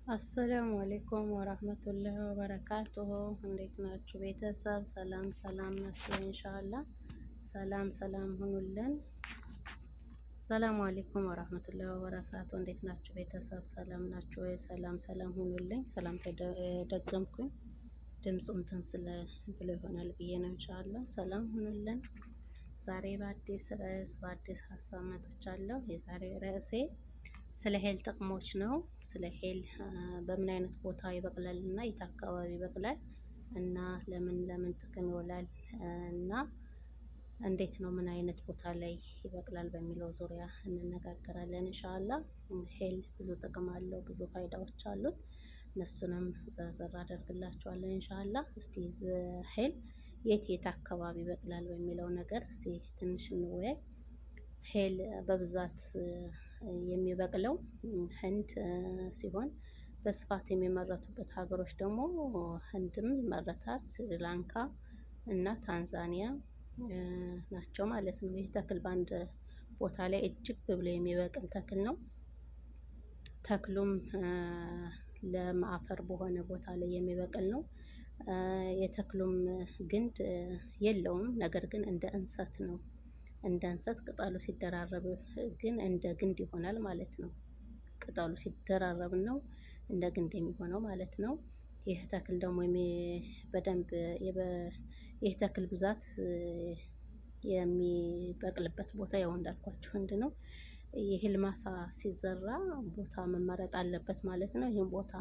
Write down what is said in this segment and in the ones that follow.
አሰላሙ አሌይኩም ወራህመቱላሂ ወበረካቱሁ። እንዴት ናችሁ ቤተሰብ? ሰላም ሰላም ናችሁ? ኢንሻአላ ሰላም ሰላም ሁኑልን። አሰላሙ አሌይኩም ወራህመቱላሂ ወበረካቱሁ። እንዴት ናችሁ ቤተሰብ? ሰላም ናችሁ ወይ? ሰላም ሰላም ሁኑልኝ። ሰላም ተደገምኩኝ ድምፁ እንትን ስለ ብሎ ይሆናል ብዬ ነው። ኢንሻአላ ሰላም ሁኑልን። ዛሬ በአዲስ ርዕስ በአዲስ ሀሳብ መጥቻለሁ። የዛሬ ርዕሴ ስለ ሄል ጥቅሞች ነው። ስለ ሄል በምን አይነት ቦታ ይበቅላል እና የት አካባቢ ይበቅላል እና ለምን ለምን ጥቅም ይውላል እና እንዴት ነው ምን አይነት ቦታ ላይ ይበቅላል በሚለው ዙሪያ እንነጋገራለን ኢንሻአላ። ሄል ብዙ ጥቅም አለው፣ ብዙ ፋይዳዎች አሉት። እነሱንም ዘርዘር አደርግላችኋለሁ ኢንሻአላ። እስቲ ሄል የት የት አካባቢ ይበቅላል በሚለው ነገር እስቲ ትንሽ እንወያይ። ሄል በብዛት የሚበቅለው ህንድ ሲሆን በስፋት የሚመረቱበት ሀገሮች ደግሞ ህንድም ይመረታል፣ ስሪላንካ እና ታንዛኒያ ናቸው ማለት ነው። ይህ ተክል በአንድ ቦታ ላይ እጅግ ብሎ የሚበቅል ተክል ነው። ተክሉም ለም አፈር በሆነ ቦታ ላይ የሚበቅል ነው። የተክሉም ግንድ የለውም፣ ነገር ግን እንደ እንሰት ነው። እንደ እንሰት ቅጠሉ ሲደራረብ ግን እንደ ግንድ ይሆናል ማለት ነው። ቅጠሉ ሲደራረብ ነው እንደ ግንድ የሚሆነው ማለት ነው። ይህ ተክል ደግሞ በደንብ ይህ ተክል ብዛት የሚበቅልበት ቦታ ያው እንዳልኳችሁ ህንድ ነው። የእህል ማሳ ሲዘራ ቦታ መመረጥ አለበት ማለት ነው። ይህም ቦታ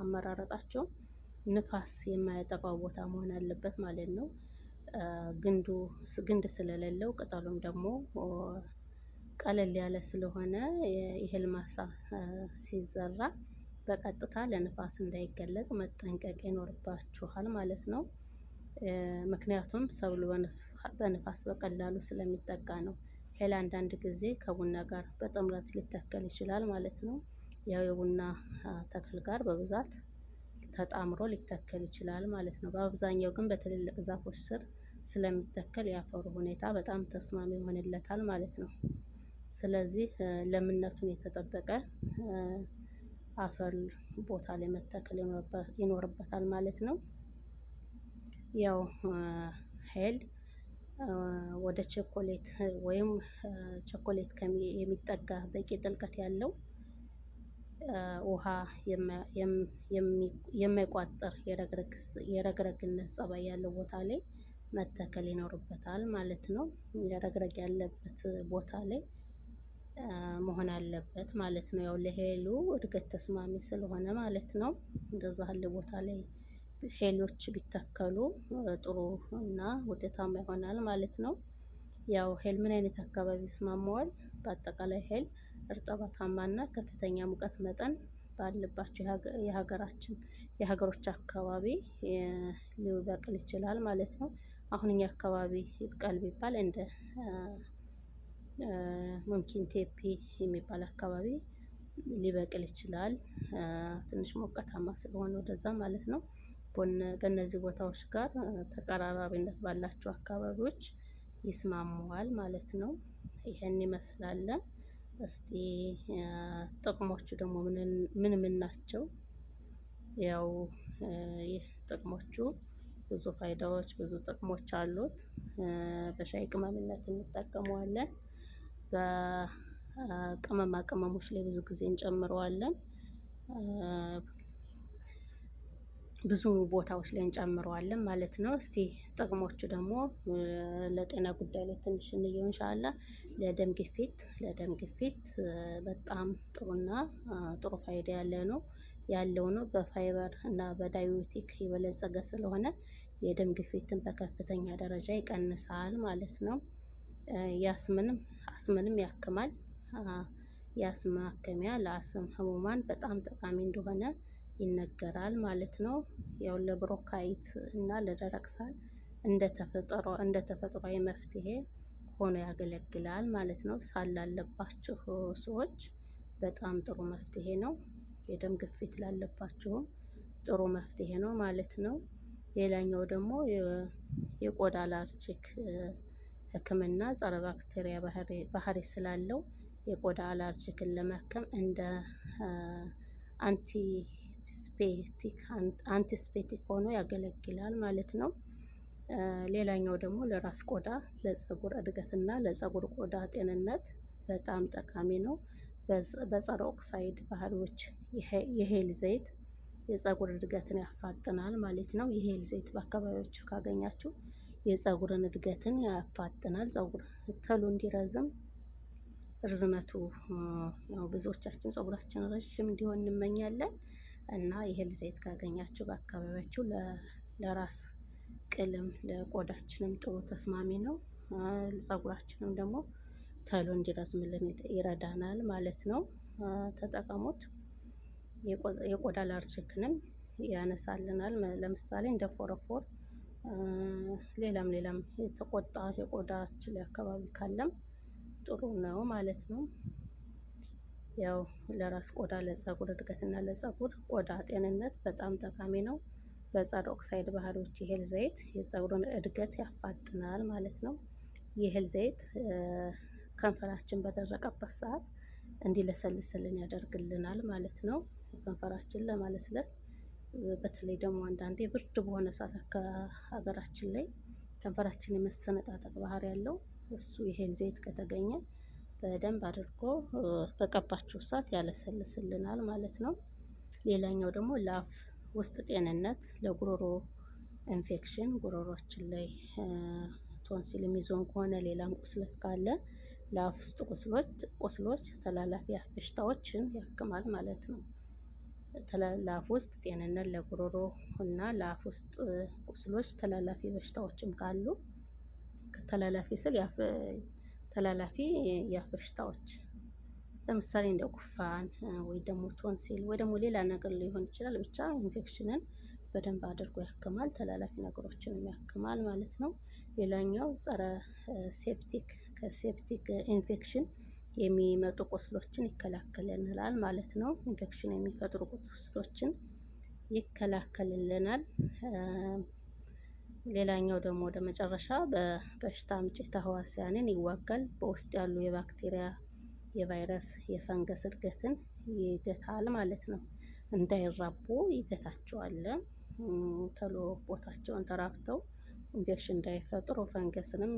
አመራረጣቸው ንፋስ የማያጠቃው ቦታ መሆን አለበት ማለት ነው። ግንድ ስለሌለው ቅጠሉም ደግሞ ቀለል ያለ ስለሆነ የእህል ማሳ ሲዘራ በቀጥታ ለንፋስ እንዳይገለጥ መጠንቀቅ ይኖርባችኋል ማለት ነው። ምክንያቱም ሰብሉ በንፋስ በቀላሉ ስለሚጠቃ ነው። ሄል አንዳንድ ጊዜ ከቡና ጋር በጥምረት ሊተከል ይችላል ማለት ነው። ያው የቡና ተክል ጋር በብዛት ተጣምሮ ሊተከል ይችላል ማለት ነው። በአብዛኛው ግን በትልልቅ ዛፎች ስር ስለሚተከል የአፈሩ ሁኔታ በጣም ተስማሚ ይሆንለታል ማለት ነው። ስለዚህ ለምነቱን የተጠበቀ አፈር ቦታ ላይ መተከል ይኖርበታል ማለት ነው። ያው ሄል ወደ ቸኮሌት ወይም ቸኮሌት የሚጠጋ በቂ ጥልቀት ያለው ውሃ የማይቋጥር የረግረግነት ጸባይ ያለው ቦታ ላይ መተከል ይኖርበታል ማለት ነው። የረግረግ ያለበት ቦታ ላይ መሆን አለበት ማለት ነው። ያው ለሄሉ እድገት ተስማሚ ስለሆነ ማለት ነው። እንደዛ ያለ ቦታ ላይ ሄሎች ቢተከሉ ጥሩ እና ውጤታማ ይሆናል ማለት ነው። ያው ሄል ምን አይነት አካባቢ ይስማማዋል? በአጠቃላይ ሄል እርጥበታማና ከፍተኛ ሙቀት መጠን ባለባቸው የሀገሮች አካባቢ ሊበቅል ይችላል ማለት ነው። አሁን እኛ አካባቢ ይብቀል ቢባል እንደ ሙምኪን ቴፒ የሚባል አካባቢ ሊበቅል ይችላል። ትንሽ ሞቃታማ ስለሆነ ወደዛ ማለት ነው። በእነዚህ ቦታዎች ጋር ተቀራራቢነት ባላቸው አካባቢዎች ይስማማዋል ማለት ነው። ይሄን ይመስላል። እስቲ ጥቅሞቹ ደግሞ ምን ምን ናቸው? ያው ይህ ጥቅሞቹ ብዙ ፋይዳዎች ብዙ ጥቅሞች አሉት። በሻይ ቅመምነት እንጠቀመዋለን። በቅመማ ቅመሞች ላይ ብዙ ጊዜ እንጨምረዋለን። ብዙ ቦታዎች ላይ እንጨምረዋለን ማለት ነው። እስቲ ጥቅሞቹ ደግሞ ለጤና ጉዳይ ላይ ትንሽ እንየው ኢንሻአላ። ለደም ግፊት በጣም ጥሩና ጥሩ ፋይዳ ያለው ነው። በፋይበር እና በዳዩቲክ የበለጸገ ስለሆነ የደም ግፊትን በከፍተኛ ደረጃ ይቀንሳል ማለት ነው። አስምንም ያክማል። የአስም ማከሚያ ለአስም ህሙማን በጣም ጠቃሚ እንደሆነ ይነገራል ማለት ነው። ያው ለብሮካይት እና ለደረቅ ሳል እንደ ተፈጥሯዊ መፍትሄ ሆኖ ያገለግላል ማለት ነው። ሳል ላለባችሁ ሰዎች በጣም ጥሩ መፍትሄ ነው። የደም ግፊት ላለባችሁም ጥሩ መፍትሄ ነው ማለት ነው። ሌላኛው ደግሞ የቆዳ አላርጂክ ህክምና ጸረ ባክቴሪያ ባህሪ ስላለው የቆዳ አላርጂክን ለማከም እንደ አንቲስፔቲክ ሆኖ ያገለግላል ማለት ነው። ሌላኛው ደግሞ ለራስ ቆዳ፣ ለፀጉር እድገትና ለፀጉር ቆዳ ጤንነት በጣም ጠቃሚ ነው። በጸረ ኦክሳይድ ባህሪዎች የሄል ዘይት የፀጉር እድገትን ያፋጥናል ማለት ነው። የሄል ዘይት በአካባቢያችሁ ካገኛችሁ የፀጉርን እድገትን ያፋጥናል። ፀጉር ተሎ እንዲረዝም ርዝመቱ ያው ብዙዎቻችን ፀጉራችን ረዥም እንዲሆን እንመኛለን እና የሄል ዘይት ካገኛችሁ በአካባቢያችሁ ለራስ ቅልም ለቆዳችንም ጥሩ ተስማሚ ነው። ፀጉራችንም ደግሞ ተሎ እንዲረዝምልን ይረዳናል ማለት ነው። ተጠቀሙት። የቆዳ አለርጂክንም ያነሳልናል። ለምሳሌ እንደ ፎረፎር፣ ሌላም የተቆጣ የቆዳችን ላይ አካባቢ ካለም ጥሩ ነው ማለት ነው። ያው ለራስ ቆዳ፣ ለፀጉር እድገትና ለፀጉር ቆዳ ጤንነት በጣም ጠቃሚ ነው። በጸረ ኦክሳይድ ባህሪዎች የሄል ዘይት የፀጉርን እድገት ያፋጥናል ማለት ነው። የሄል ዘይት ከንፈራችን በደረቀበት ሰዓት እንዲለሰልስልን ያደርግልናል ማለት ነው። ከንፈራችን ለማለስለስ በተለይ ደግሞ አንዳንዴ ብርድ በሆነ ሰዓት ከሀገራችን ላይ ከንፈራችን የመሰነጣጠቅ ባህሪ ያለው እሱ የሄል ዘይት ከተገኘ በደንብ አድርጎ በቀባችሁ ሰዓት ያለሰልስልናል ማለት ነው። ሌላኛው ደግሞ ለአፍ ውስጥ ጤንነት፣ ለጉሮሮ ኢንፌክሽን፣ ጉሮሯችን ላይ ቶንሲል የሚዞን ከሆነ ሌላም ቁስለት ካለ ለአፍ ውስጥ ቁስሎች፣ ተላላፊ አፍ በሽታዎችን ያክማል ማለት ነው። ለአፍ ውስጥ ጤንነት፣ ለጉሮሮ እና ለአፍ ውስጥ ቁስሎች፣ ተላላፊ በሽታዎችም ካሉ ተላላፊ ስል ተላላፊ የአፍ በሽታዎች ለምሳሌ እንደ ጉፋን ወይ ደግሞ ቶንሲል ወይ ደግሞ ሌላ ነገር ሊሆን ይችላል። ብቻ ኢንፌክሽንን በደንብ አድርጎ ያክማል። ተላላፊ ነገሮችንም ያክማል ማለት ነው። ሌላኛው ጸረ ሴፕቲክ ከሴፕቲክ ኢንፌክሽን የሚመጡ ቁስሎችን ይከላከልልናል ማለት ነው። ኢንፌክሽን የሚፈጥሩ ቁስሎችን ይከላከልልናል። ሌላኛው ደግሞ ወደ መጨረሻ በበሽታ አምጪ ተህዋሲያንን ይዋጋል። በውስጥ ያሉ የባክቴሪያ፣ የቫይረስ፣ የፈንገስ እድገትን ይገታል ማለት ነው። እንዳይራቡ ይገታቸዋል። ተሎ ቦታቸውን ተራብተው ኢንፌክሽን እንዳይፈጥሩ ፈንገስንም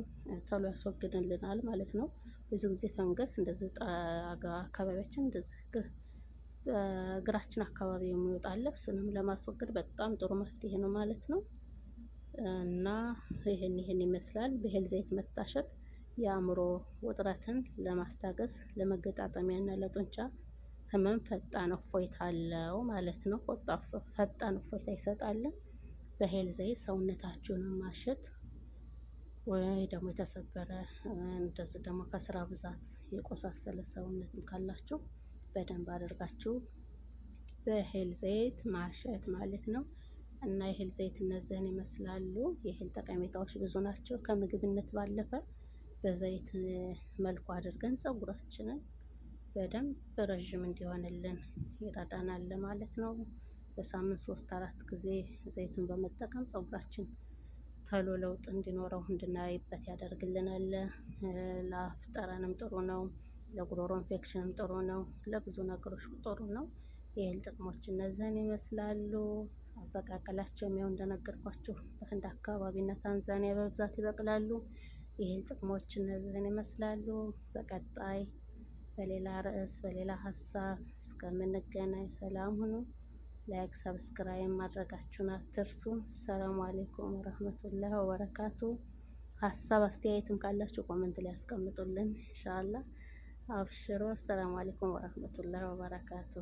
ተሎ ያስወግድልናል ማለት ነው። ብዙ ጊዜ ፈንገስ እንደዚህ አካባቢያችን እንደዚህ በእግራችን አካባቢ የሚወጣለ እሱንም ለማስወገድ በጣም ጥሩ መፍትሄ ነው ማለት ነው። እና ይህን ይመስላል። በሄል ዘይት መታሸት የአእምሮ ውጥረትን ለማስታገስ ለመገጣጠሚያ እና ለጡንቻ ህመም ፈጣን እፎይታ አለው ማለት ነው። ፈጣን እፎይታ ይሰጣል። በሄል ዘይት ሰውነታችሁን ማሸት ወይ ደግሞ የተሰበረ እንደዚህ ደግሞ ከስራ ብዛት የቆሳሰለ ሰውነትም ካላችሁ በደንብ አድርጋችሁ በሄል ዘይት ማሸት ማለት ነው። እና የሄል ዘይት እነዚህን ይመስላሉ። የሄል ጠቀሜታዎች ብዙ ናቸው። ከምግብነት ባለፈ በዘይት መልኩ አድርገን ፀጉራችንን በደንብ ረዥም እንዲሆንልን ይረዳናል ማለት ነው። በሳምንት 3-4 ጊዜ ዘይቱን በመጠቀም ፀጉራችን ተሎ ለውጥ እንዲኖረው እንድናይበት ያደርግልናል። ለአፍ ጠረንም ጥሩ ነው። ለጉሮሮ ኢንፌክሽንም ጥሩ ነው። ለብዙ ነገሮች ጥሩ ነው። የሄል ጥቅሞች እነዚህን ይመስላሉ። አበቃቀላቸውም ያው እንደነገርኳችሁ በህንድ አካባቢ እና ታንዛኒያ በብዛት ይበቅላሉ። የሄል ጥቅሞች እነዚህን ይመስላሉ። በቀጣይ በሌላ ርዕስ በሌላ ሀሳብ እስከምንገናኝ ሰላም ሁኑ። ላይክ ሰብስክራይብ ማድረጋችሁን አትርሱ። ሰላም አለይኩም ወራህመቱላሂ ወበረካቱ። ሀሳብ አስተያየትም ካላችሁ ኮመንት ላይ ያስቀምጡልን ኢንሻአላህ። አብሽሮ። ሰላም አለይኩም ወራህመቱላሂ ወበረካቱ።